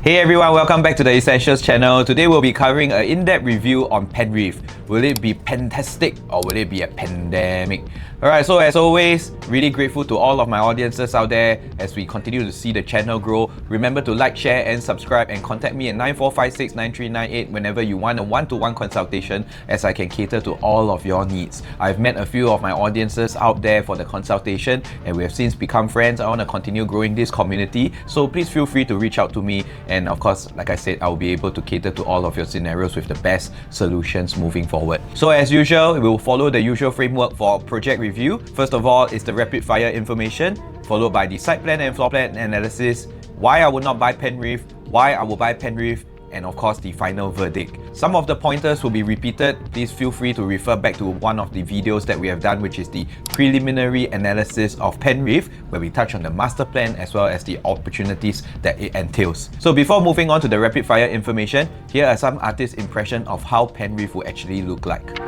Hey everyone, welcome back to the Essentials channel. Today we'll be covering an in-depth review on Penrith. Will it be Pen-Tastic or will it be a Pen-demic? Alright, so as always, really grateful to all of my audiences out there as we continue to see the channel grow. Remember to like, share and subscribe and contact me at 94569398 whenever you want a one-to-one consultation, as I can cater to all of your needs. I've met a few of my audiences out there for the consultation and we have since become friends. I want to continue growing this community, so please feel free to reach out to me, and of course, like I said, I'll be able to cater to all of your scenarios with the best solutions moving forward. So as usual, we will follow the usual framework for project review. First of all is the rapid fire information, followed by the site plan and floor plan analysis, why I would not buy Penrith, why I will buy Penrith, and of course the final verdict. Some of the pointers will be repeated. Please feel free to refer back to one of the videos that we have done, which is the preliminary analysis of Penrith, where we touch on the master plan as well as the opportunities that it entails. So before moving on to the rapid fire information, here are some artist impressions of how Penrith will actually look like.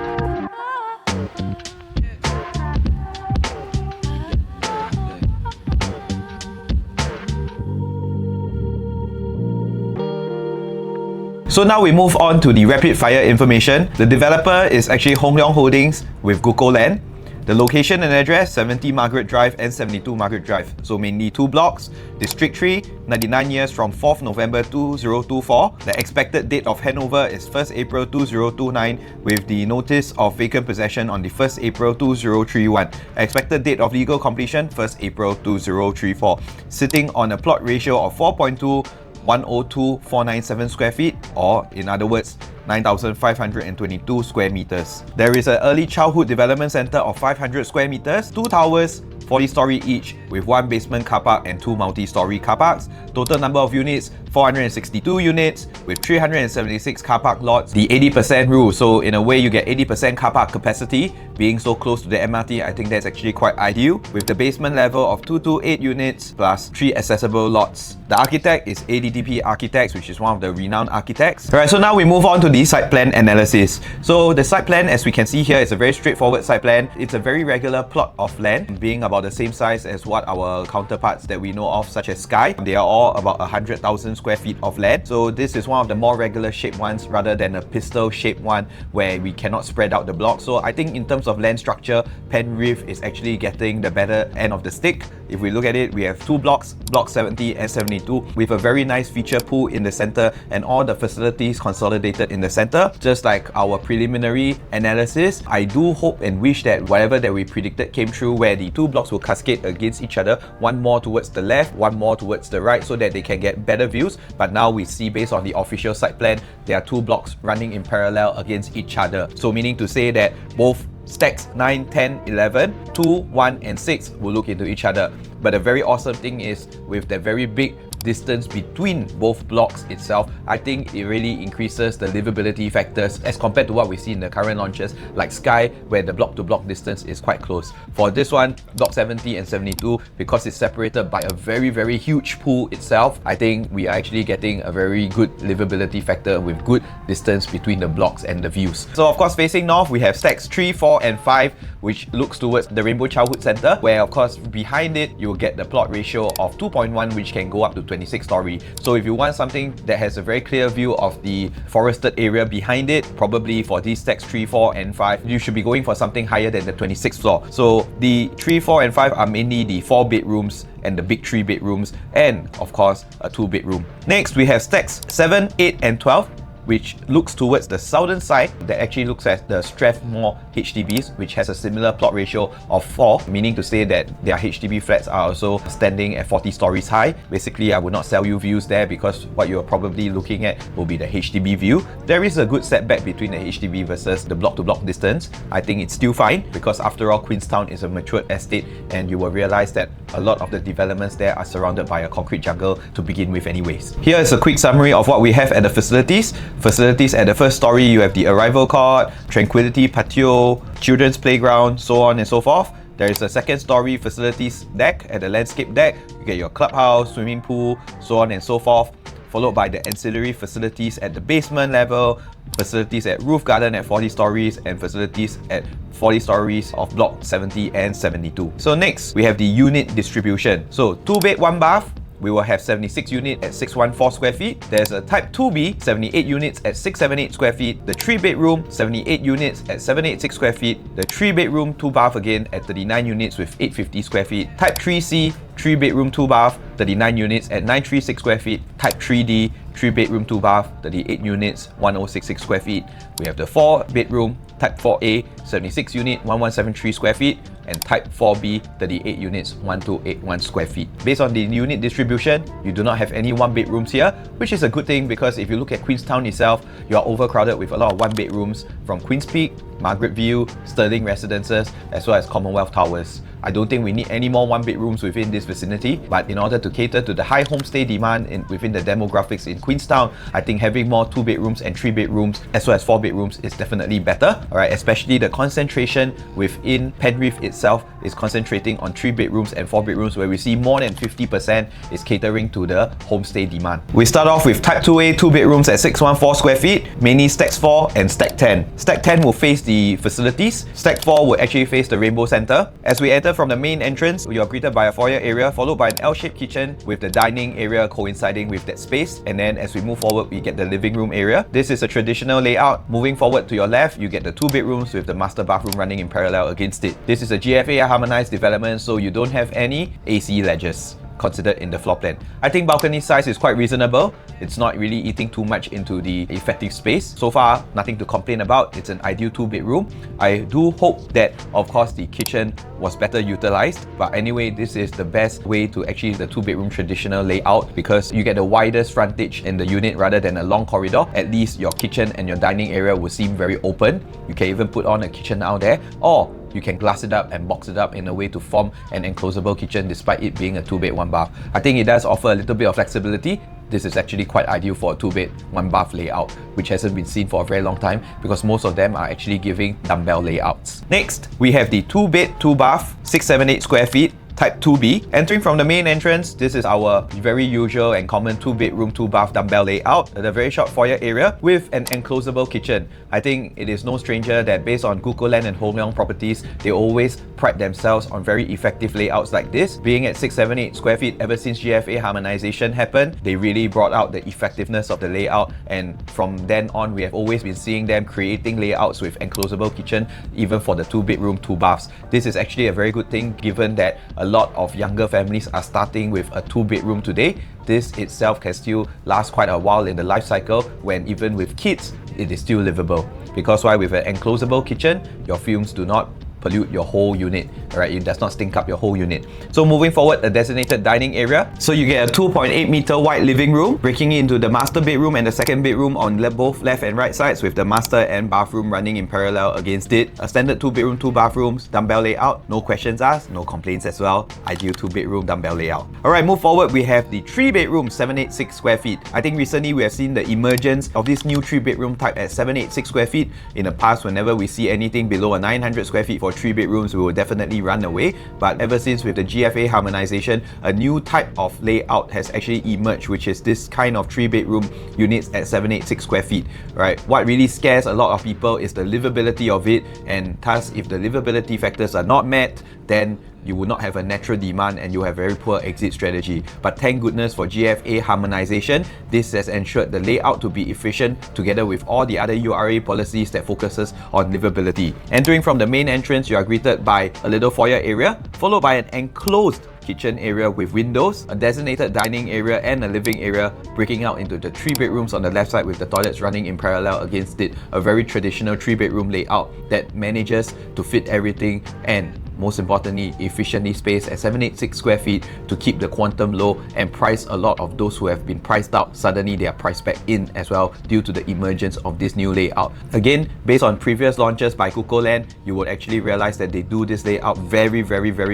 So now we move on to the rapid fire information. The developer is actually Leong Holdings with Guocoland. The location and address, 70 Margaret Drive and 72 Margaret Drive. So mainly two blocks. District 3, 99 years from 4th November 2024. The expected date of handover is 1st April 2029 with the notice of vacant possession on the 1st April 2031. Expected date of legal completion, 1st April 2034. Sitting on a plot ratio of 4.2, 102,497 square feet, or in other words, 9,522 square meters. There is an early childhood development center of 500 square meters, 2 towers, 40-story each, with 1 basement car park and 2 multi-story car parks. Total number of units, 462 units, with 376 car park lots. The 80% rule, so in a way you get 80% car park capacity. Being so close to the MRT, I think that's actually quite ideal, with the basement level of 228 units plus 3 accessible lots. The architect is ADTP Architects, which is one of the renowned architects. Alright, so now we move on to the site plan analysis. So the site plan, as we can see here, is a very straightforward site plan. It's a very regular plot of land, being about the same size as what our counterparts that we know of, such as Sky. They are all about 100,000 square feet of land. So this is one of the more regular shaped ones rather than a pistol shaped one where we cannot spread out the block. So I think in terms of land structure, Penrith is actually getting the better end of the stick. If we look at it, we have 2 blocks, block 70 and 72, with a very nice feature pool in the center and all the facilities consolidated in the center. Just like our preliminary analysis, I do hope and wish that whatever that we predicted came true, where the 2 blocks will cascade against each other, one more towards the left, one more towards the right, so that they can get better views. But now we see, based on the official site plan, there are 2 blocks running in parallel against each other. So meaning to say that both stacks 9, 10, 11, 2, 1 and 6 will look into each other. But the very awesome thing is, with the very big distance between both blocks itself, I think it really increases the livability factors as compared to what we see in the current launches like Sky, where the block to block distance is quite close. For this one, block 70 and 72, because it's separated by a very huge pool itself, I think we are actually getting a very good livability factor with good distance between the blocks and the views. So of course, facing north, we have stacks 3, 4 and 5, which looks towards the Rainbow Childhood Center, where of course behind it you will get the plot ratio of 2.1, which can go up to 26 story. So if you want something that has a very clear view of the forested area behind it, probably for these stacks 3, 4 and 5, you should be going for something higher than the 26th floor. So the 3, 4 and 5 are mainly the 4 bedrooms and the big 3 bedrooms, and of course a 2 bedroom. Next we have stacks 7, 8 and 12, which looks towards the southern side, that actually looks at the Strathmore HDBs, which has a similar plot ratio of 4, meaning to say that their HDB flats are also standing at 40 stories high. Basically, I would not sell you views there, because what you're probably looking at will be the HDB view. There is a good setback between the HDB versus the block to block distance. I think it's still fine, because after all, Queenstown is a matured estate, and you will realize that a lot of the developments there are surrounded by a concrete jungle to begin with anyways. Here is a quick summary of what we have at the facilities. Facilities at the first story, you have the arrival court, tranquility patio, children's playground, so on and so forth. There is a second story facilities deck. At the landscape deck, you get your clubhouse, swimming pool, so on and so forth, followed by the ancillary facilities at the basement level, facilities at roof garden at 40 stories, and facilities at 40 stories of block 70 and 72. So next, we have the unit distribution. So 2 bed, 1 bath, we will have 76 units at 614 square feet. There's a Type 2B, 78 units at 678 square feet. The 3-bedroom, 78 units at 786 square feet. The 3-bedroom, 2-bath again at 39 units with 850 square feet. Type 3C, 3-bedroom, 2-bath, 39 units at 936 square feet. Type 3D, 3-bedroom, 2-bath, 38 units, 1066 square feet. We have the 4-bedroom, Type 4A, 76 unit, 1173 square feet, and Type 4B, 38 units, 1281 square feet. Based on the unit distribution, you do not have any 1-bedrooms here, which is a good thing because if you look at Queenstown itself, you are overcrowded with a lot of 1-bedrooms from Queen's Peak, Margaret View, Stirling Residences, as well as Commonwealth Towers. I don't think we need any more 1-bedrooms within this vicinity, but in order to cater to the high homestay demand within the demographics in Queenstown, I think having more 2-bedrooms and 3-bedrooms as well as 4-bedrooms is definitely better. Alright, especially the concentration within Penrith itself is concentrating on 3-bedrooms and 4-bedrooms, where we see more than 50% is catering to the homestay demand. We start off with Type 2A, 2-bedrooms at 614 square feet, mainly Stacks 4 and Stack 10. Stack 10 will face the facilities. Stack 4 will actually face the Rainbow Centre. As we enter from the main entrance, you are greeted by a foyer area followed by an L-shaped kitchen with the dining area coinciding with that space. And then as we move forward, we get the living room area. This is a traditional layout. Moving forward to your left, you get the 2-bedrooms with the master bathroom running in parallel against it. This is a GFA harmonized development, so you don't have any AC ledges considered in the floor plan. I think balcony size is quite reasonable. It's not really eating too much into the effective space. So far, nothing to complain about. It's an ideal 2-bedroom. I do hope that, of course, the kitchen was better utilized. But anyway, this is the best way to achieve the 2-bedroom traditional layout because you get the widest frontage in the unit rather than a long corridor. At least your kitchen and your dining area will seem very open. You can even put on a kitchen out there, or you can glass it up and box it up in a way to form an enclosable kitchen despite it being a 2-bed, 1-bath. I think it does offer a little bit of flexibility. This is actually quite ideal for a 2-bed, 1-bath layout, which hasn't been seen for a very long time because most of them are actually giving dumbbell layouts. Next, we have the 2-bed, 2-bath, 678 square feet, Type 2B. Entering from the main entrance, this is our very usual and common 2-bedroom, 2-bath dumbbell layout. A very short foyer area with an enclosable kitchen. I think it is no stranger that based on Guocoland and Leong properties, they always pride themselves on very effective layouts like this. Being at 678 square feet ever since GFA harmonization happened, they really brought out the effectiveness of the layout, and from then on, we have always been seeing them creating layouts with enclosable kitchen, even for the 2-bedroom, 2-baths. This is actually a very good thing given that a lot of younger families are starting with a 2-bedroom today. This itself can still last quite a while in the life cycle when even with kids, it is still livable. Because why? With an enclosable kitchen, your fumes do not pollute your whole unit, right? It does not stink up your whole unit. So moving forward, a designated dining area. So you get a 2.8 meter wide living room, breaking into the master bedroom and the second bedroom on both left and right sides with the master and bathroom running in parallel against it. A standard 2-bedroom, 2 bathrooms, dumbbell layout. No questions asked, no complaints as well. Ideal 2-bedroom dumbbell layout. Alright, move forward, we have the 3-bedroom, 786 square feet. I think recently we have seen the emergence of this new 3-bedroom type at 786 square feet. In the past, whenever we see anything below a 900 square feet for 3 bedrooms, we will definitely run away. But ever since with the GFA harmonization, a new type of layout has actually emerged, which is this kind of 3-bedroom units at 786 square feet, right? What really scares a lot of people is the livability of it, and thus if the livability factors are not met, then you will not have a natural demand and you have very poor exit strategy. But thank goodness for GFA harmonization, this has ensured the layout to be efficient together with all the other URA policies that focuses on livability. Entering from the main entrance, you are greeted by a little foyer area, followed by an enclosed kitchen area with windows, a designated dining area and a living area, breaking out into the 3 bedrooms on the left side with the toilets running in parallel against it. A very traditional 3-bedroom layout that manages to fit everything and most importantly, efficiently spaced at 786 square feet to keep the quantum low and price a lot of those who have been priced out. Suddenly they are priced back in as well due to the emergence of this new layout. Again, based on previous launches by Guocoland, you would actually realize that they do this layout very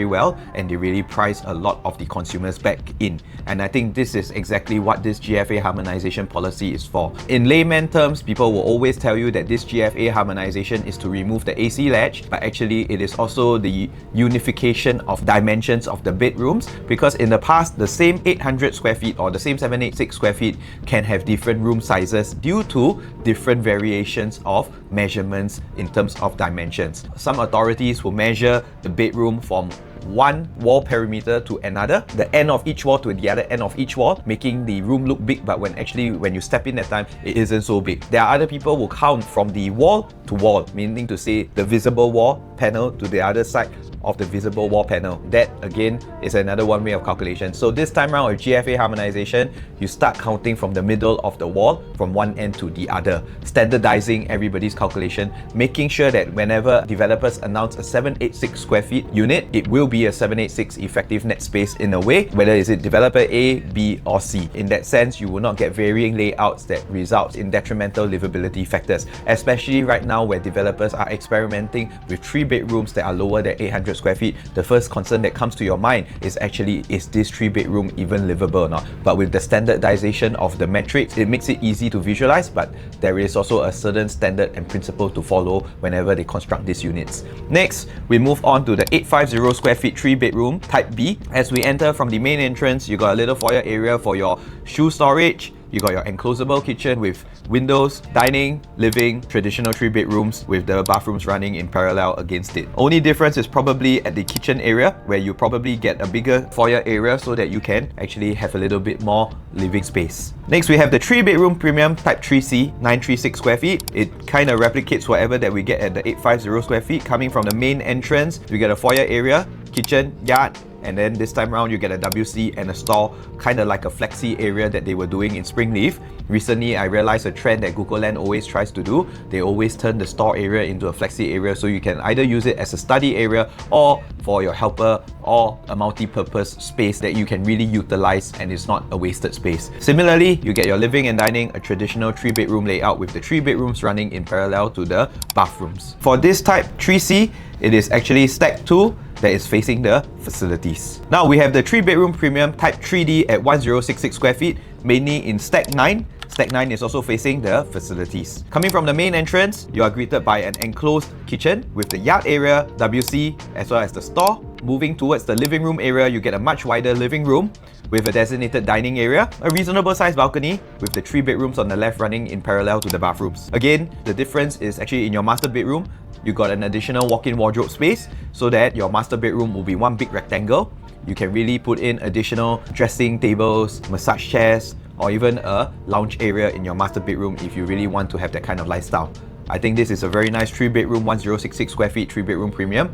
well, and they really price a lot of the consumers back in. And I think this is exactly what this GFA harmonization policy is for. In layman terms, people will always tell you that this GFA harmonization is to remove the AC latch, but actually it is also the unification of dimensions of the bedrooms, because in the past the same 800 square feet or the same 786 square feet can have different room sizes due to different variations of measurements in terms of dimensions. Some authorities will measure the bedroom from one wall perimeter to another, the end of each wall to the other end of each wall, making the room look big, but when you step in that time, it isn't so big. There are other people who count from the wall to wall, meaning to say the visible wall panel to the other side of the visible wall panel. That again is another one way of calculation. So this time around with GFA harmonization, you start counting from the middle of the wall from one end to the other, standardizing everybody's calculation, making sure that whenever developers announce a 786 square feet unit, it will be a 786 effective net space in a way, whether is it developer A, B or C. In that sense, you will not get varying layouts that result in detrimental livability factors, especially right now where developers are experimenting with 3 bedrooms that are lower than 800 square feet. The first concern that comes to your mind is actually, is this 3 bedroom even livable or not? But with the standardization of the metrics, it makes it easy to visualize, but there is also a certain standard and principle to follow whenever they construct these units. Next, we move on to the 850 square feet 3 bedroom type B. As we enter from the main entrance, you got a little foyer area for your shoe storage. You got your enclosable kitchen with windows, dining, living, traditional 3 bedrooms with the bathrooms running in parallel against it. Only difference is probably at the kitchen area, where you probably get a bigger foyer area so that you can actually have a little bit more living space. Next, we have the 3 bedroom premium type 3C, 936 square feet. It kind of replicates whatever that we get at the 850 square feet. Coming from the main entrance, you get a foyer area, kitchen, yard, and then this time around you get a WC and a store, kind of like a flexi area that they were doing in Springleaf. Recently, I realized a trend that Guocoland always tries to do. They always turn the store area into a flexi area, so you can either use it as a study area or for your helper, or a multi-purpose space that you can really utilize and it's not a wasted space. Similarly, you get your living and dining, a traditional 3 bedroom layout with the 3 bedrooms running in parallel to the bathrooms. For this type 3C, it is actually stack 2 that is facing the facilities. Now we have the 3 bedroom premium type 3D at 1066 square feet, mainly in stack 9. Stack 9 is also facing the facilities. Coming from the main entrance, you are greeted by an enclosed kitchen with the yard area, WC, as well as the store. Moving towards the living room area, you get a much wider living room with a designated dining area, a reasonable sized balcony with the 3 bedrooms on the left running in parallel to the bathrooms. Again, the difference is actually in your master bedroom, you got an additional walk-in wardrobe space so that your master bedroom will be one big rectangle. You can really put in additional dressing tables, massage chairs, or even a lounge area in your master bedroom if you really want to have that kind of lifestyle. I think this is a very nice 3 bedroom, 1066 square feet, 3 bedroom premium.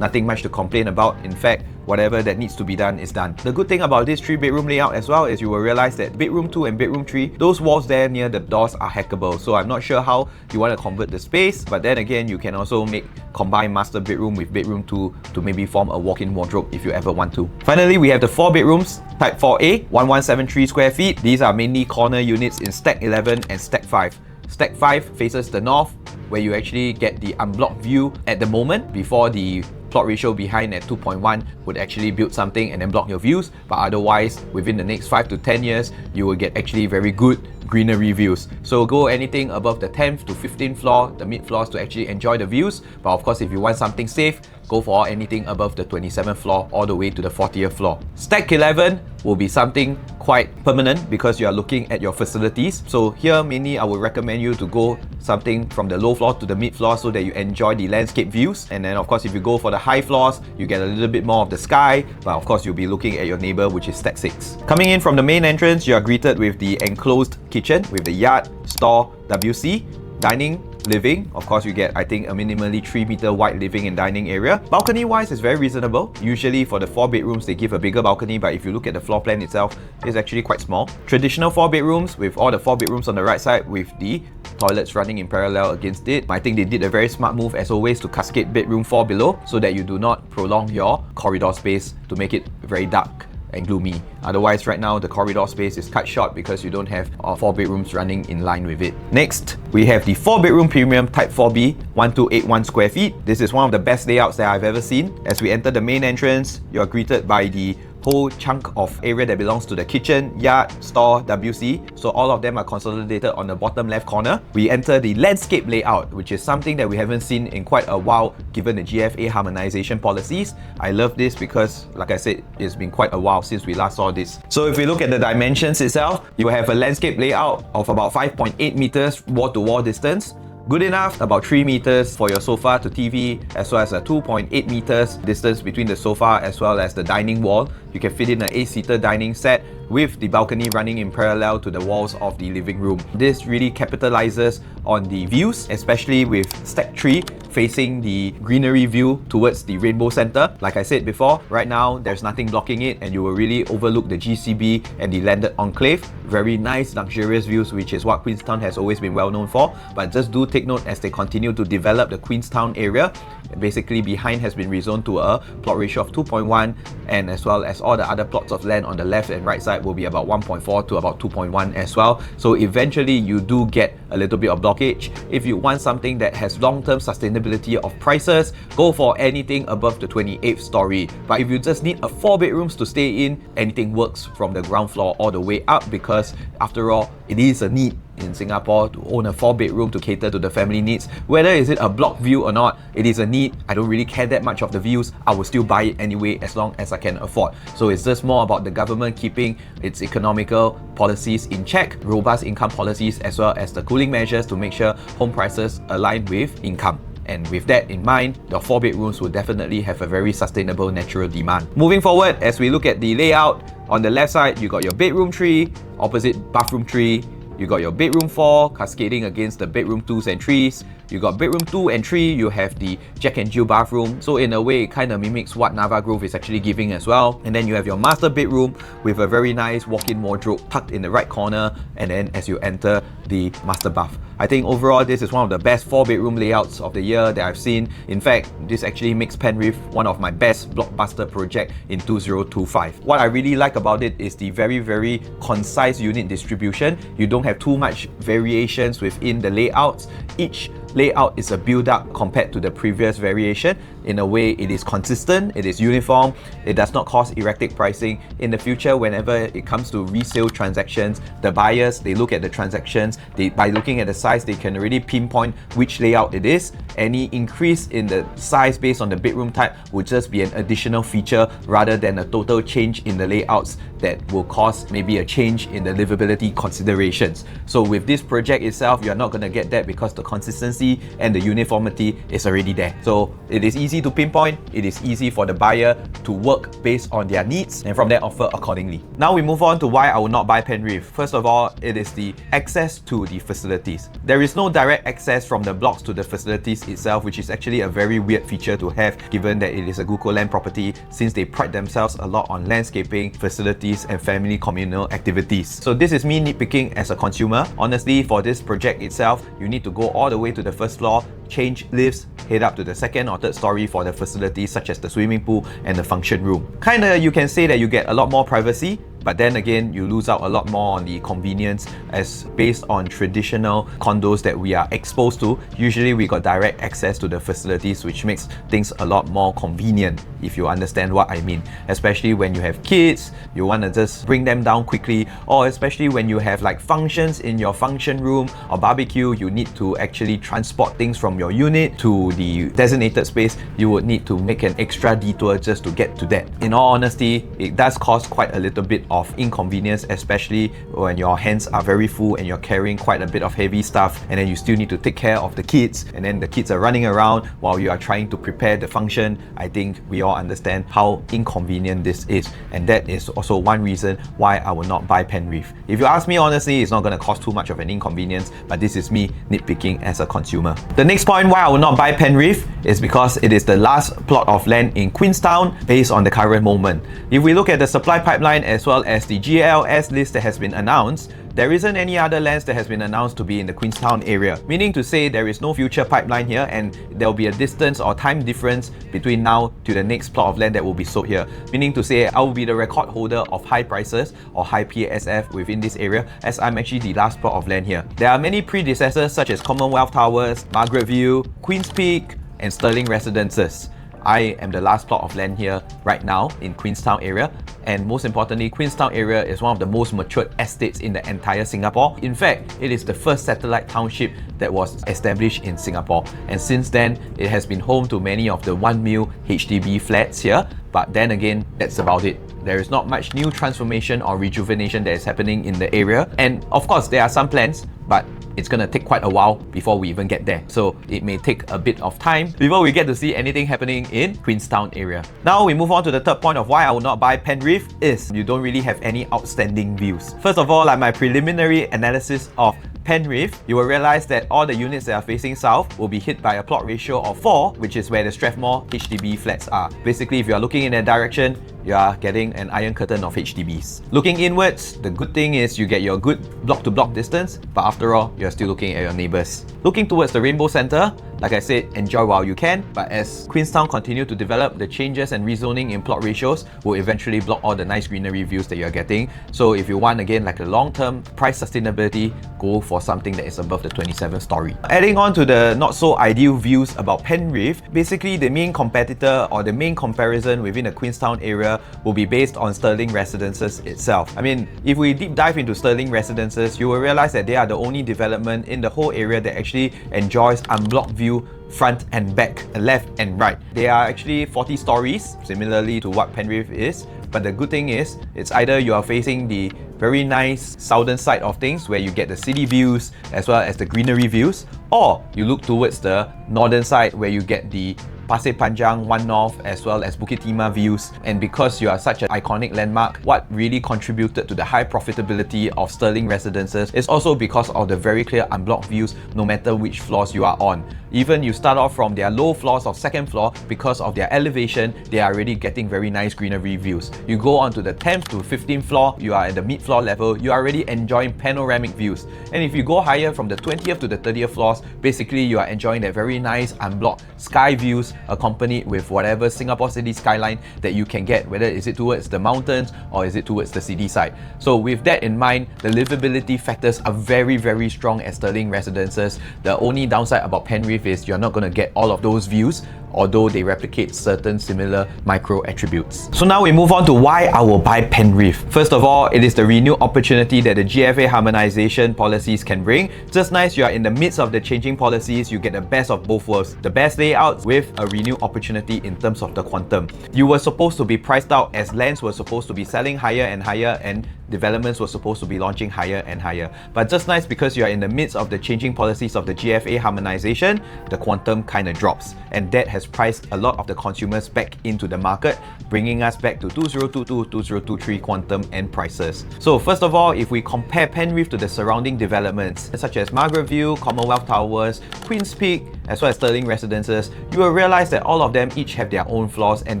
Nothing much to complain about. In fact, whatever that needs to be done is done. The good thing about this 3 bedroom layout as well is you will realize that bedroom 2 and bedroom 3, those walls there near the doors are hackable. So I'm not sure how you want to convert the space, but then again, you can also combine master bedroom with bedroom 2 to maybe form a walk-in wardrobe if you ever want to. Finally, we have the 4 bedrooms, type 4A, 1173 square feet. These are mainly corner units in stack 11 and stack 5. Stack 5 faces the north, where you actually get the unblocked view at the moment before the plot ratio behind at 2.1 would actually build something and then block your views, but otherwise within the next 5 to 10 years you will get actually very good greenery views. So go anything above the 10th to 15th floor, the mid floors, to actually enjoy the views. But of course, if you want something safe, go for anything above the 27th floor all the way to the 40th floor. Stack 11 will be something quite permanent because you are looking at your facilities. So here mainly I would recommend you to go something from the low floor to the mid floor so that you enjoy the landscape views. And then of course, if you go for the high floors, you get a little bit more of the sky, but of course you'll be looking at your neighbor, which is stack 6. Coming in from the main entrance, you are greeted with the enclosed kitchen with the yard, store, WC, dining, living. Of course, you get, I think, a minimally 3 meter wide living and dining area. Balcony wise is very reasonable. Usually for the 4 bedrooms, they give a bigger balcony, but if you look at the floor plan itself, it's actually quite small. Traditional 4 bedrooms with all the 4 bedrooms on the right side with the toilets running in parallel against it. I think they did a very smart move as always to cascade bedroom 4 below so that you do not prolong your corridor space to make it very dark and gloomy. Otherwise, right now the corridor space is cut short because you don't have 4 bedrooms running in line with it. Next, we have the 4 bedroom premium type 4B, 1281 square feet. This is one of the best layouts that I've ever seen. As we enter the main entrance, you are greeted by the whole chunk of area that belongs to the kitchen, yard, store, WC. So all of them are consolidated on the bottom left corner. We enter the landscape layout, which is something that we haven't seen in quite a while given the GFA harmonization policies. I love this because, like I said, it's been quite a while since we last saw this. So if we look at the dimensions itself, you have a landscape layout of about 5.8 meters wall to wall distance, Good enough, about 3 meters for your sofa to TV, as well as a 2.8 meters distance between the sofa as well as the dining wall. You can fit in an 8-seater dining set with the balcony running in parallel to the walls of the living room. This really capitalizes on the views, especially with stack 3 facing the greenery view towards the Rainbow Centre. Like I said before, right now there's nothing blocking it and you will really overlook the GCB and the landed enclave. Very nice luxurious views, which is what Queenstown has always been well known for. But just do take note as they continue to develop the Queenstown area. Basically behind has been rezoned to a plot ratio of 2.1, and as well as all the other plots of land on the left and right side will be about 1.4 to about 2.1 as well. So eventually you do get a little bit of blockage. If you want something that has long-term sustainability of prices, go for anything above the 28th story. But if you just need a 4 bedrooms to stay in, anything works from the ground floor all the way up, because after all, it is a need in Singapore to own a 4 bedroom to cater to the family needs. Whether is it a block view or not, it is a need. I don't really care that much of the views. I will still buy it anyway as long as I can afford. So it's just more about the government keeping its economical policies in check, robust income policies, as well as the cooling measures to make sure home prices align with income. And with that in mind, the 4 bedrooms will definitely have a very sustainable natural demand. Moving forward, as we look at the layout, on the left side, you got your bedroom 3, opposite bathroom 3. You got your bedroom 4 cascading against the bedroom 2s and 3s. You got bedroom 2 and 3, you have the Jack and Jill bathroom. So in a way, it kind of mimics what Nava Grove is actually giving as well. And then you have your master bedroom with a very nice walk-in wardrobe tucked in the right corner. And then as you enter the master bath. I think overall, this is one of the best 4 bedroom layouts of the year that I've seen. In fact, this actually makes Penrith one of my best blockbuster project in 2025. What I really like about it is the very concise unit distribution. You don't have too much variations within the layouts. Each layout is a build-up compared to the previous variation. In a way, it is consistent, it is uniform, it does not cause erratic pricing. In the future, whenever it comes to resale transactions, the buyers, they look at the transactions, by looking at the size, they can already pinpoint which layout it is. Any increase in the size based on the bedroom type would just be an additional feature rather than a total change in the layouts that will cause maybe a change in the livability considerations. So with this project itself, you're not going to get that because the consistency and the uniformity is already there. So it is easy to pinpoint, it is easy for the buyer to work based on their needs and from there offer accordingly. Now we move on to why I will not buy Penrith. First of all, it is the access to the facilities. There is no direct access from the blocks to the facilities itself, which is actually a very weird feature to have given that it is a Guocoland property, since they pride themselves a lot on landscaping, facilities and family communal activities. So this is me nitpicking as a consumer. Honestly, for this project itself, you need to go all the way to the first floor, change lifts, head up to the second or third story for the facilities such as the swimming pool and the function room. Kinda, you can say that you get a lot more privacy, but then again, you lose out a lot more on the convenience, as based on traditional condos that we are exposed to, usually we got direct access to the facilities, which makes things a lot more convenient, if you understand what I mean. Especially when you have kids, you want to just bring them down quickly, or especially when you have like functions in your function room or barbecue, you need to actually transport things from your unit to the designated space, you would need to make an extra detour just to get to that. In all honesty, it does cause quite a little bit of inconvenience, especially when your hands are very full and you're carrying quite a bit of heavy stuff, and then you still need to take care of the kids, and then the kids are running around while you are trying to prepare the function. I think we all understand how inconvenient this is, and that is also one reason why I will not buy Penrith. If you ask me honestly, it's not going to cause too much of an inconvenience, but this is me nitpicking as a consumer. The next point why I will not buy Penrith is because it is the last plot of land in Queenstown based on the current moment. If we look at the supply pipeline as well as the GLS list that has been announced, there isn't any other lands that has been announced to be in the Queenstown area, meaning to say there is no future pipeline here, and there will be a distance or time difference between now to the next plot of land that will be sold here, meaning to say I will be the record holder of high prices or high PSF within this area, as I'm actually the last plot of land here. There are many predecessors such as Commonwealth Towers, Margaret View, Queen's Peak and Stirling Residences. I am the last plot of land here right now in Queenstown area, and most importantly, Queenstown area is one of the most matured estates in the entire Singapore. In fact, it is the first satellite township that was established in Singapore, and since then it has been home to many of the 1 mil HDB flats here, but then again, that's about it. There is not much new transformation or rejuvenation that is happening in the area, and of course there are some plans, but it's gonna take quite a while before we even get there. So it may take a bit of time before we get to see anything happening in Queenstown area. Now we move on to the third point of why I will not buy Penrith is you don't really have any outstanding views. First of all, like my preliminary analysis of Penrith, you will realize that all the units that are facing south will be hit by a plot ratio of 4, which is where the Strathmore HDB flats are. Basically, if you are looking in that direction, you are getting an iron curtain of HDBs. Looking inwards, the good thing is you get your good block-to-block distance, but after all, you're still looking at your neighbours. Looking towards the Rainbow Centre, like I said, enjoy while you can, but as Queenstown continue to develop, the changes and rezoning in plot ratios will eventually block all the nice greenery views that you're getting. So if you want, again, like a long-term price sustainability, go for something that is above the 27th story. Adding on to the not so ideal views about Penrith, basically the main competitor or the main comparison within the Queenstown area will be based on Stirling Residences itself. I mean, if we deep dive into Stirling Residences, you will realize that they are the only development in the whole area that actually enjoys unblocked view front and back, left and right. They are actually 40 stories, similarly to what Penrith is. But the good thing is, it's either you are facing the very nice southern side of things where you get the city views as well as the greenery views, or you look towards the northern side where you get the Pasir Panjang, One North as well as Bukit Timah views. And because you are such an iconic landmark, what really contributed to the high profitability of Stirling Residences is also because of the very clear unblocked views no matter which floors you are on. Even you start off from their low floors of second floor, because of their elevation, they are already getting very nice greenery views. You go on to the 10th to 15th floor, you are at the mid-floor level, you are already enjoying panoramic views. And if you go higher from the 20th to the 30th floors, basically you are enjoying that very nice unblocked sky views accompanied with whatever Singapore city skyline that you can get, whether is it towards the mountains or is it towards the city side. So with that in mind, the livability factors are very, very strong at Stirling Residences. The only downside about Penrith is you're not going to get all of those views, although they replicate certain similar micro attributes. So now we move on to why I will buy Penrith. First of all, it is the renewed opportunity that the GFA harmonization policies can bring. Just nice, you are in the midst of the changing policies, you get the best of both worlds. The best layouts with a renewed opportunity in terms of the quantum. You were supposed to be priced out as lands were supposed to be selling higher and higher, and developments were supposed to be launching higher and higher. But just nice, because you are in the midst of the changing policies of the GFA harmonization, the quantum kind of drops. And that has priced a lot of the consumers back into the market, bringing us back to 2022, 2023 quantum end prices. So first of all, if we compare Penrith to the surrounding developments, such as Margaret View, Commonwealth Towers, Queen's Peak, as well as Stirling Residences, you will realize that all of them each have their own flaws, and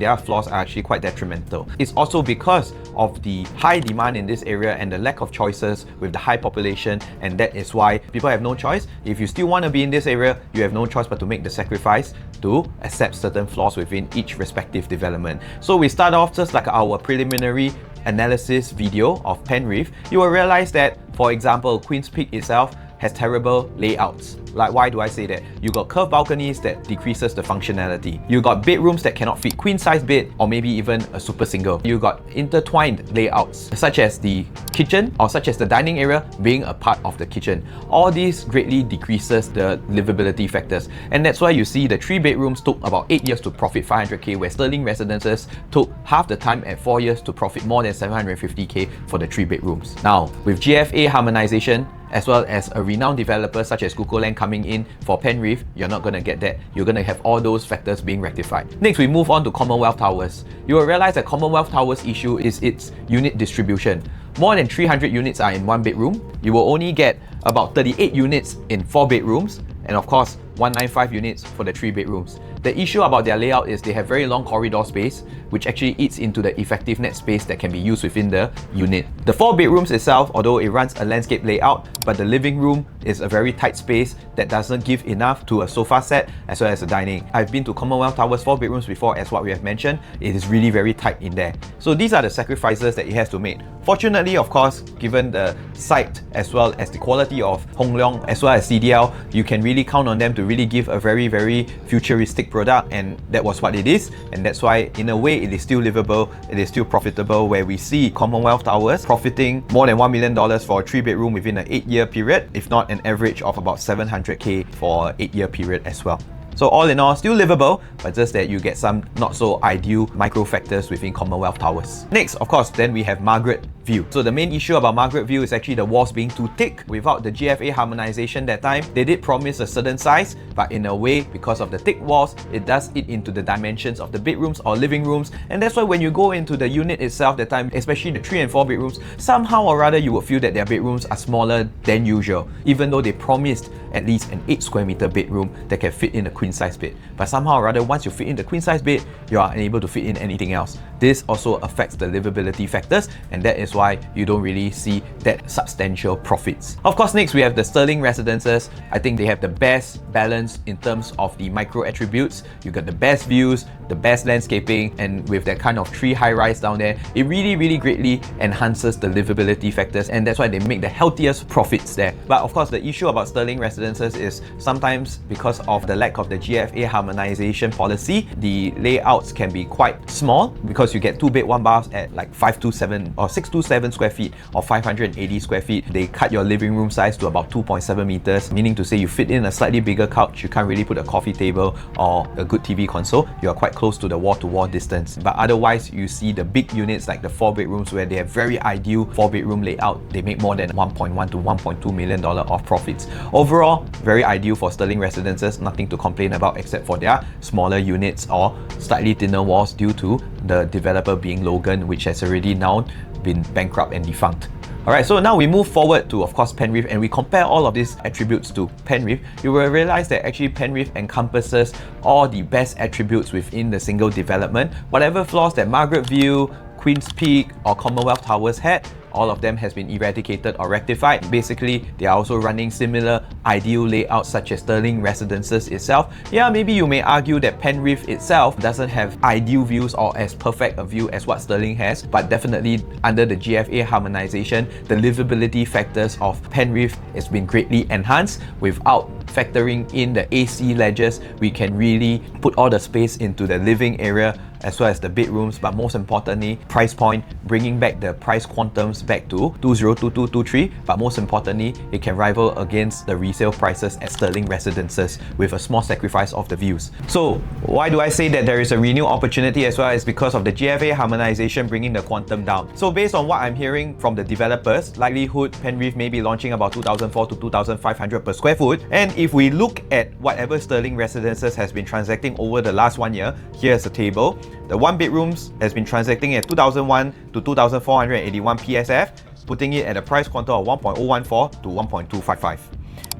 their flaws are actually quite detrimental. It's also because of the high demand in this area and the lack of choices with the high population, and that is why people have no choice. If you still want to be in this area, you have no choice but to make the sacrifice to accept certain flaws within each respective development. So we start off just like our preliminary analysis video of Penrith. You will realize that, for example, Queen's Peak itself has terrible layouts. Like, why do I say that? You got curved balconies that decreases the functionality. You got bedrooms that cannot fit queen size bed or maybe even a super single. You got intertwined layouts, such as the kitchen or such as the dining area being a part of the kitchen. All these greatly decreases the livability factors. And that's why you see the 3 bedrooms took about 8 years to profit 500k, where Stirling Residences took half the time at 4 years to profit more than 750k for the 3 bedrooms. Now, with GFA harmonization, as well as a renowned developer such as Guocoland coming in for Penrith, you're not going to get that. You're going to have all those factors being rectified. Next, we move on to Commonwealth Towers. You will realize that Commonwealth Towers' issue is its unit distribution. More than 300 units are in 1 bedroom. You will only get about 38 units in 4 bedrooms, and of course 195 units for the 3 bedrooms. The issue about their layout is they have very long corridor space, which actually eats into the effective net space that can be used within the unit. The 4 bedrooms itself, although it runs a landscape layout, but the living room is a very tight space that doesn't give enough to a sofa set as well as a dining. I've been to Commonwealth Towers 4 bedrooms before, as what we have mentioned. It is really very tight in there. So these are the sacrifices that it has to make. Fortunately, of course, given the site as well as the quality of Hong Leong as well as CDL, you can really count on them to really give a very, very futuristic product, and that was what it is. And that's why, in a way, it is still livable, it is still profitable, where we see Commonwealth Towers profiting more than $1 million for a 3 bedroom within an 8-year period, if not an average of about 700k for an 8-year period as well. So all in all, still livable, but just that you get some not so ideal micro factors within Commonwealth Towers. Next, of course, then we have Margaret view. So the main issue about Margaret View is actually the walls being too thick. Without the GFA harmonization that time, they did promise a certain size, but in a way, because of the thick walls, it does eat into the dimensions of the bedrooms or living rooms, and that's why when you go into the unit itself that time, especially the 3 and 4 bedrooms, somehow or rather you will feel that their bedrooms are smaller than usual, even though they promised at least an 8 square meter bedroom that can fit in a queen size bed. But somehow or rather, once you fit in the queen size bed, you are unable to fit in anything else. This also affects the livability factors, and that is why you don't really see that substantial profits. Of course, next we have the Sterling residences. I think they have the best balance in terms of the micro attributes. You got the best views, the best landscaping, and with that kind of tree high rise down there, it really greatly enhances the livability factors, and that's why they make the healthiest profits there. But of course, the issue about Sterling residences is sometimes because of the lack of the GFA harmonization policy, the layouts can be quite small because you get 2 bed 1 baths at like 527 or 627 square feet or 580 square feet. They cut your living room size to about 2.7 meters, meaning to say you fit in a slightly bigger couch, you can't really put a coffee table or a good TV console. You are quite close to the wall-to-wall distance. But otherwise, you see the big units like the 4 bedrooms where they have very ideal 4-bedroom layout. They make more than $1.1 to $1.2 million of profits. Overall, very ideal for Sterling residences, nothing to complain about except for their smaller units or slightly thinner walls due to the developer being Logan, which has already now been bankrupt and defunct. Alright, so now we move forward to, of course, Penrith, and we compare all of these attributes to Penrith. You will realize that actually Penrith encompasses all the best attributes within the single development. Whatever flaws that Margaret View, Queen's Peak or Commonwealth Towers had, all of them has been eradicated or rectified. Basically, they are also running similar ideal layouts such as Sterling residences itself. Yeah, maybe you may argue that Penrith itself doesn't have ideal views or as perfect a view as what Sterling has, but definitely under the GFA harmonization, the livability factors of Penrith has been greatly enhanced. Without factoring in the AC ledges, we can really put all the space into the living area as well as the bedrooms, but most importantly, price point, bringing back the price quantums back to 202223, but most importantly, it can rival against the resale prices at Sterling residences with a small sacrifice of the views. So why do I say that there is a renewed opportunity as well? Is because of the GFA harmonization bringing the quantum down. So based on what I'm hearing from the developers, likelihood Penrith may be launching about 2,400 to 2,500 per square foot. And if we look at whatever Sterling residences has been transacting over the last 1 year, here's a table. The 1 bedrooms has been transacting at 2,001 to 2,481 PSF, putting it at a price quantum of 1.014 to 1.255.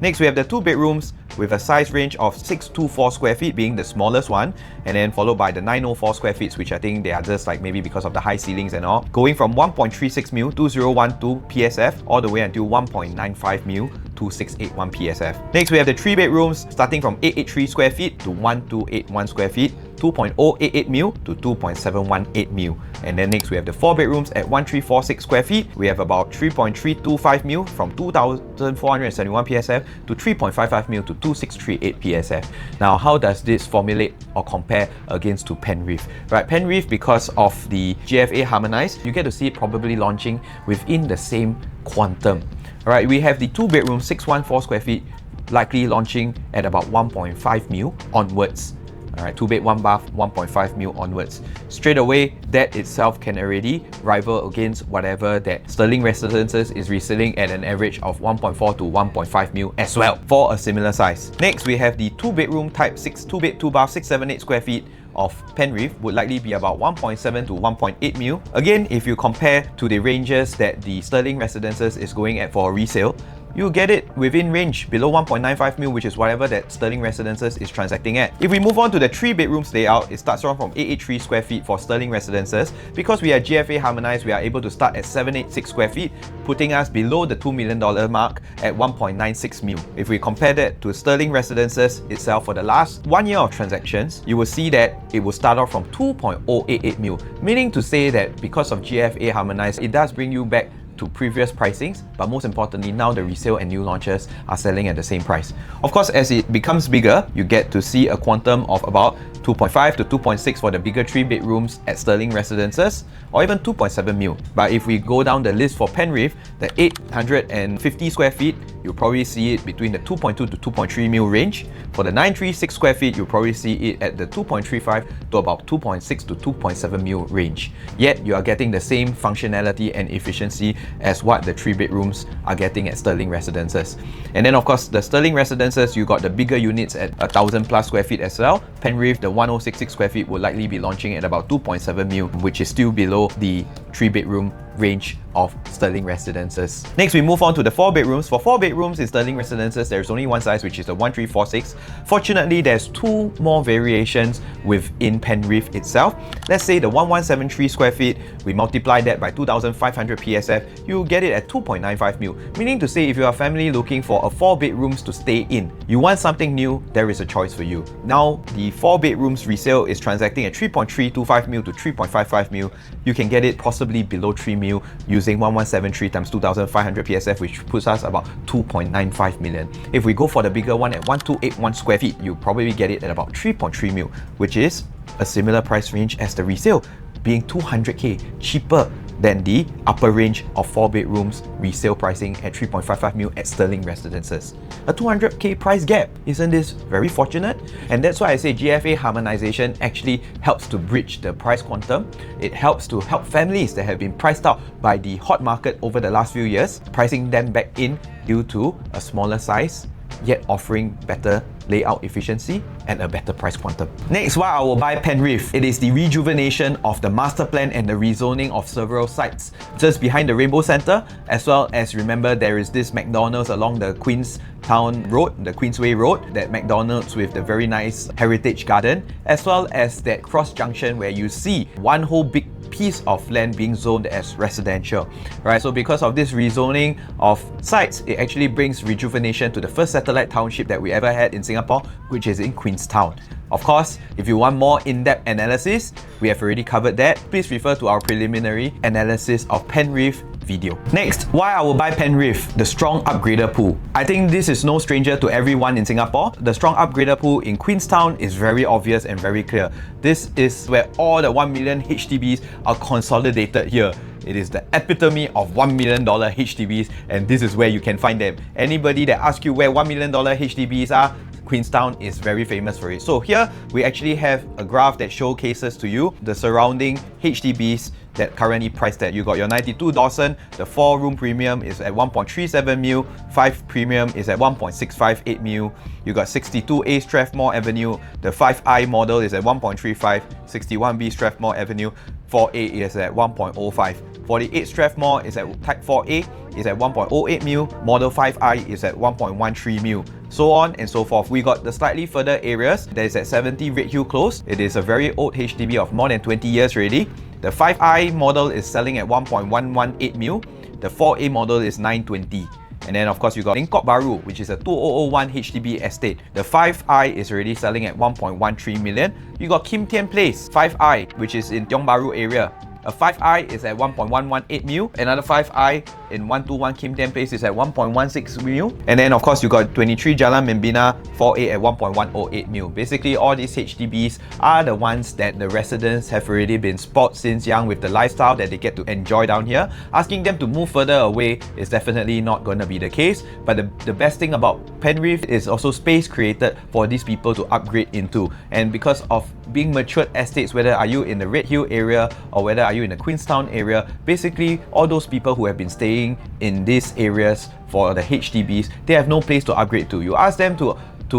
Next, we have the 2 bedrooms with a size range of 624 square feet being the smallest one, and then followed by the 904 square feet, which I think they are just like maybe because of the high ceilings and all, going from 1.36 mil 2012 PSF all the way until 1.95 mil 2681 PSF. Next, we have the 3 bedrooms starting from 883 square feet to 1281 square feet, 2.088 mil to 2.718 mil. And then next we have the 4 bedrooms at 1346 square feet. We have about 3.325 mil from 2,471 PSF to 3.55 mil to 2638 PSF. Now, how does this formulate or compare against to Penrith? Right, Penrith, because of the GFA harmonized, you get to see it probably launching within the same quantum. Alright, we have the 2 bedrooms 614 square feet likely launching at about 1.5 mil onwards. Alright, 2 bed 1 bath 1.5 mil onwards. Straight away, that itself can already rival against whatever that Sterling residences is reselling at an average of 1.4 to 1.5 mil as well for a similar size. Next, we have the 2 bedroom type 2 bed 2 bath 678 square feet of Penrith, would likely be about 1.7 to 1.8 mil. Again, if you compare to the ranges that the Sterling residences is going at for resale, you get it within range, below 1.95 mil, which is whatever that Sterling residences is transacting at. If we move on to the 3 bedrooms layout, it starts from 883 square feet for Sterling residences. Because we are GFA harmonized, we are able to start at 786 square feet, putting us below the $2 million mark at 1.96 mil. If we compare that to Sterling residences itself for the last 1 year of transactions, you will see that it will start off from 2.088 mil, meaning to say that because of GFA harmonized, it does bring you back to previous pricings, but most importantly, now the resale and new launches are selling at the same price. Of course, as it becomes bigger, you get to see a quantum of about 2.5 to 2.6 for the bigger 3-bedrooms at Sterling Residences, or even 2.7 mil. But if we go down the list for Penrith, the 850 square feet, you'll probably see it between the 2.2 to 2.3 mil range. For the 936 square feet, you'll probably see it at the 2.35 to about 2.6 to 2.7 mil range. Yet, you are getting the same functionality and efficiency as what the 3-bedrooms are getting at Sterling Residences. And then of course, the Sterling Residences, you got the bigger units at 1,000 plus square feet as well. Penrith, the 1066 square feet, will likely be launching at about 2.7 mil, which is still below the 3-bedroom range of Sterling Residences. Next, we move on to the 4 bedrooms. For 4 bedrooms in Sterling Residences, there's only one size, which is the 1346. Fortunately, there's 2 more variations within Penrith itself. Let's say the 1173 square feet, we multiply that by 2,500 PSF, you get it at 2.95 mil. Meaning to say, if you're a family looking for a 4 bedrooms to stay in, you want something new, there is a choice for you. Now, the 4 bedrooms resale is transacting at 3.325 mil to 3.55 mil. You can get it possibly below 3 mil using 1173 times 2,500 PSF, which puts us about 2.95 million. If we go for the bigger one at 1281 square feet, you probably get it at about 3.3 mil, which is a similar price range as the resale, being 200k cheaper than the upper range of 4 bedrooms resale pricing at 3.55 mil at Sterling Residences. A 200k price gap. Isn't this very fortunate? And that's why I say GFA harmonization actually helps to bridge the price quantum. It helps to help families that have been priced out by the hot market over the last few years, pricing them back in due to a smaller size, yet offering better layout efficiency and a better price quantum. Next, why I will buy Penrith. It is the rejuvenation of the master plan and the rezoning of several sites just behind the Rainbow Centre, as well as, remember, there is this McDonald's along the Queenstown Road, the Queensway Road, that McDonald's with the very nice heritage garden, as well as that cross junction where you see one whole big piece of land being zoned as residential, right? So because of this rezoning of sites, it actually brings rejuvenation to the first satellite township that we ever had in Singapore, which is in Queenstown. Of course, if you want more in-depth analysis, we have already covered that. Please refer to our preliminary analysis of Penrith video. Next, why I will buy Penrith, the strong upgrader pool. I think this is no stranger to everyone in Singapore. The strong upgrader pool in Queenstown is very obvious and very clear. This is where all the 1 million HDBs are consolidated here. It is the epitome of $1 million HDBs, and this is where you can find them. Anybody that asks you where $1 million HDBs are, Queenstown is very famous for it. So here we actually have a graph that showcases to you the surrounding HDBs that currently priced at. You got your 92 Dawson, the 4-room premium is at 1.37 mil, 5 premium is at 1.658 mil. You got 62A Strathmore Avenue, the 5i model is at 1.35, 61B Strathmore Avenue, 4A is at 1.05. 48 Strathmore is at Type 4A is at 1.08 mil, Model 5i is at 1.13 mil, so on and so forth. We got the slightly further areas that is at 70 Redhill Close. It is a very old HDB of more than 20 years already. The 5i model is selling at 1.118 mil, the 4A model is 920. And then of course you got Lengkok Baru, which is a 2001 HDB estate. The 5i is already selling at 1.13 million. You got Kim Tian Place 5i, which is in Tiong Bahru area. A 5i is at 1.118 mil. Another 5i in 121 Kim Tian Place is at 1.16 mil. And then of course you got 23 Jalan Membina 4A at 1.108 mil. Basically all these HDBs are the ones that the residents have already been spoiled since young with the lifestyle that they get to enjoy down here. Asking them to move further away is definitely not going to be the case. But the best thing about Penrith is also space created for these people to upgrade into. And because of being matured estates, whether are you in the Redhill area or whether are you in the Queenstown area, basically all those people who have been staying in these areas for the HDBs, they have no place to upgrade to. You ask them to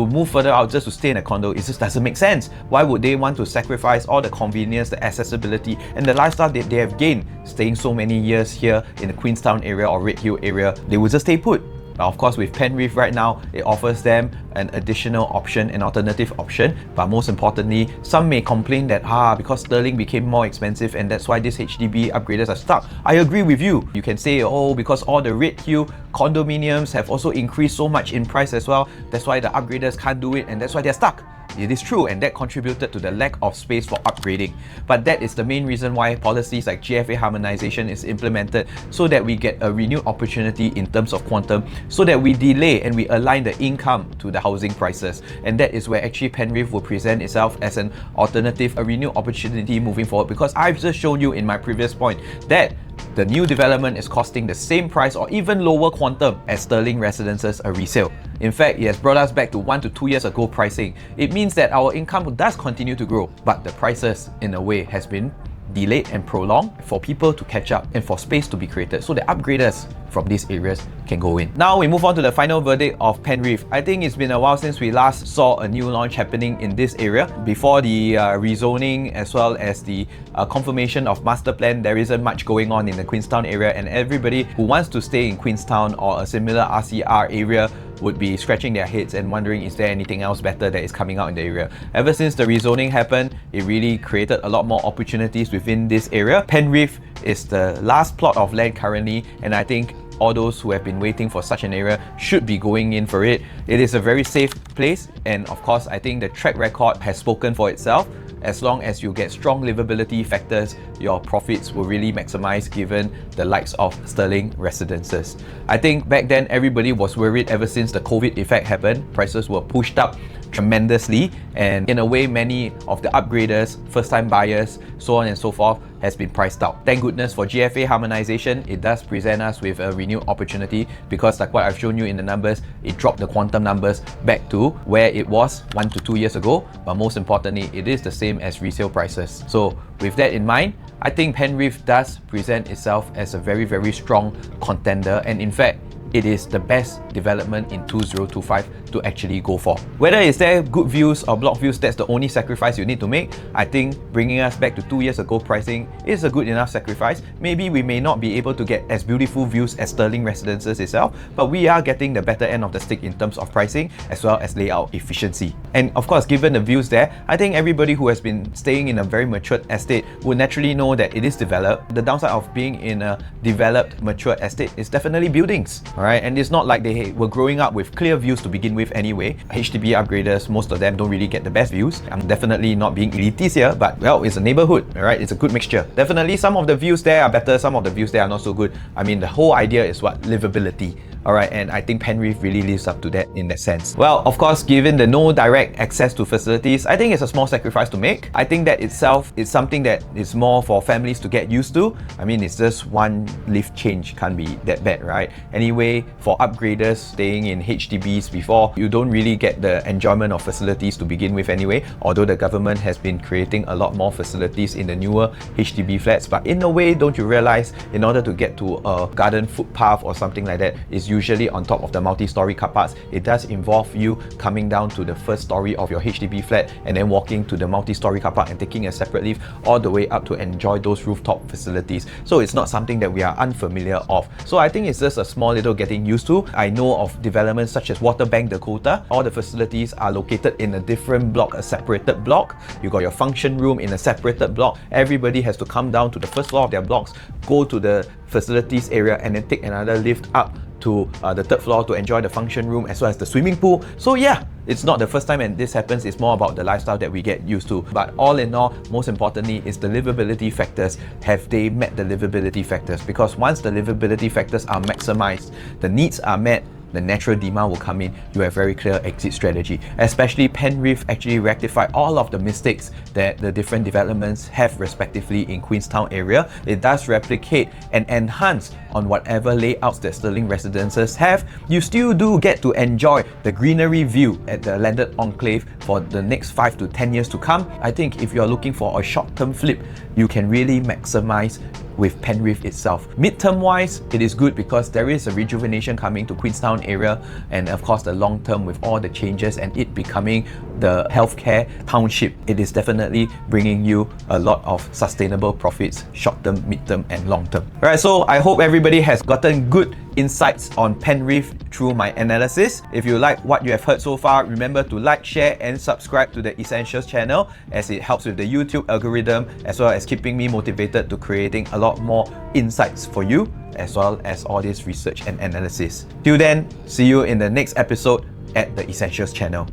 move further out just to stay in a condo, it just doesn't make sense. Why would they want to sacrifice all the convenience, the accessibility and the lifestyle that they have gained staying so many years here in the Queenstown area or Redhill area? They would just stay put. Now, of course, with Penrith right now, it offers them an additional option, an alternative option. But most importantly, some may complain that because Sterling became more expensive and that's why these HDB upgraders are stuck. I agree with you. You can say, because all the Redhill condominiums have also increased so much in price as well, that's why the upgraders can't do it and that's why they're stuck. it is true, and that contributed to the lack of space for upgrading. But that is the main reason why policies like GFA harmonization is implemented, so that we get a renewed opportunity in terms of quantum, so that we delay and we align the income to the housing prices. And that is where actually Penrith will present itself as an alternative, a renewed opportunity moving forward, because I've just shown you in my previous point that the new development is costing the same price or even lower quantum as sterling residences a resale. In fact, it has brought us back to 1 to 2 years ago pricing. It means that our income does continue to grow, but the prices in a way has been delayed and prolonged for people to catch up and for space to be created so that upgraders from these areas can go in. Now we move on to the final verdict of Penrith. I think it's been a while since we last saw a new launch happening in this area. Before the rezoning as well as the confirmation of master plan, there isn't much going on in the Queenstown area, and everybody who wants to stay in Queenstown or a similar RCR area would be scratching their heads and wondering, is there anything else better that is coming out in the area? Ever since the rezoning happened, it really created a lot more opportunities within this area. Penrith is the last plot of land currently, and I think all those who have been waiting for such an area should be going in for it. It is a very safe place, and of course I think the track record has spoken for itself. As long as you get strong livability factors, your profits will really maximize given the likes of sterling residences. I think back then everybody was worried ever since the COVID effect happened. Prices were pushed up tremendously, and in a way many of the upgraders, first-time buyers, so on and so forth has been priced out. Thank goodness for GFA harmonization. It does present us with a renewed opportunity, because like what I've shown you in the numbers, it dropped the quantum numbers back to where it was 1 to 2 years ago, but most importantly it is the same as resale prices. So with that in mind, I think Penrith does present itself as a very, very strong contender, and in fact it is the best development in 2025 to actually go for. Whether it's there good views or block views, that's the only sacrifice you need to make. I think bringing us back to 2 years ago pricing is a good enough sacrifice. Maybe we may not be able to get as beautiful views as sterling residences itself, but we are getting the better end of the stick in terms of pricing as well as layout efficiency. And of course, given the views there, I think everybody who has been staying in a very matured estate would naturally know that it is developed. The downside of being in a developed, mature estate is definitely buildings. Alright, and it's not like they were growing up with clear views to begin with anyway. HDB upgraders, most of them don't really get the best views. I'm definitely not being elitist here, but well, it's a neighborhood, alright? It's a good mixture. Definitely some of the views there are better, some of the views there are not so good. I mean, the whole idea is what? Livability. Alright, and I think Penrith really lives up to that in that sense. Well, of course, given the no direct access to facilities, I think it's a small sacrifice to make. I think that itself is something that is more for families to get used to. I mean, it's just one lift change, can't be that bad, right? Anyway, for upgraders staying in HDBs before, you don't really get the enjoyment of facilities to begin with anyway, although the government has been creating a lot more facilities in the newer HDB flats. But in a way, don't you realize, in order to get to a garden footpath or something like that, is usually on top of the multi-story car parks. It does involve you coming down to the first story of your HDB flat and then walking to the multi-story car park and taking a separate lift all the way up to enjoy those rooftop facilities. So it's not something that we are unfamiliar of. So I think it's just a small little getting used to. I know of developments such as Waterbank Dakota. All the facilities are located in a different block, a separated block. You got your function room in a separated block. Everybody has to come down to the first floor of their blocks, go to the facilities area and then take another lift up to the third floor to enjoy the function room as well as the swimming pool. So yeah, it's not the first time and this happens. It's more about the lifestyle that we get used to. But all in all, most importantly is the livability factors. Have they met the livability factors? Because once the livability factors are maximized, the needs are met, the natural demand will come in. You have very clear exit strategy. Especially Penrith actually rectified all of the mistakes that the different developments have respectively in Queenstown area. It does replicate and enhance on whatever layouts that sterling residences have. You still do get to enjoy the greenery view at the landed enclave for the next 5 to 10 years to come. I think if you're looking for a short-term flip, you can really maximize with Penrith itself. Mid-term wise, it is good because there is a rejuvenation coming to Queenstown area, and of course the long term with all the changes and it becoming the healthcare township, it is definitely bringing you a lot of sustainable profits, short-term, mid-term and long-term. Alright, so I hope everybody has gotten good insights on Penrith through my analysis. If you like what you have heard so far, remember to like, share and subscribe to the Essentials channel, as it helps with the YouTube algorithm as well as keeping me motivated to creating a lot more insights for you as well as all this research and analysis. Till then, see you in the next episode at the Essentials channel.